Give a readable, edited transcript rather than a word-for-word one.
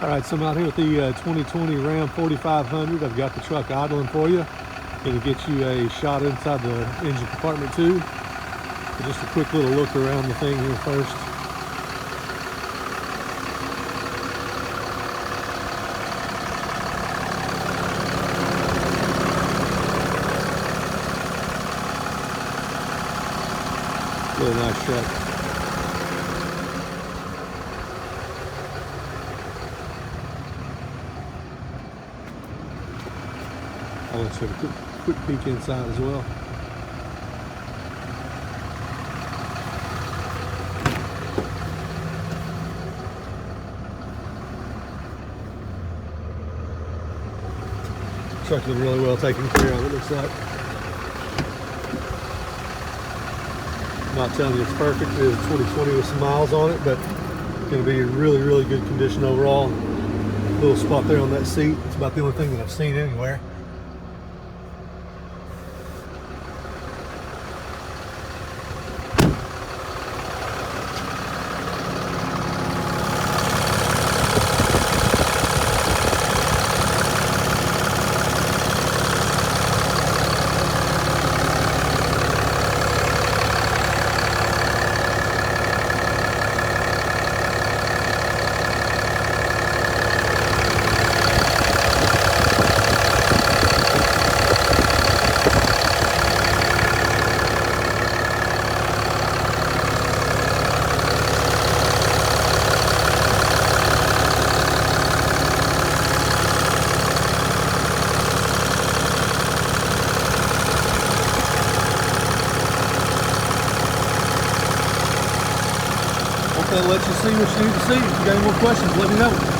All right, so I'm out here with the 2020 Ram 4500. I've got the truck idling for you. Going to get you a shot inside the engine compartment too. But just a quick little look around the thing here first. Really nice truck. I'll let you have a quick peek inside as well. Truck's been really well taken care of, it looks like. I'm not telling you it's perfect. It is 2020 with some miles on it, but it's going to be in really, really good condition overall. Little spot there on that seat. It's about the only thing that I've seen anywhere. That'll let you see what you need to see. If you got any more questions, let me know.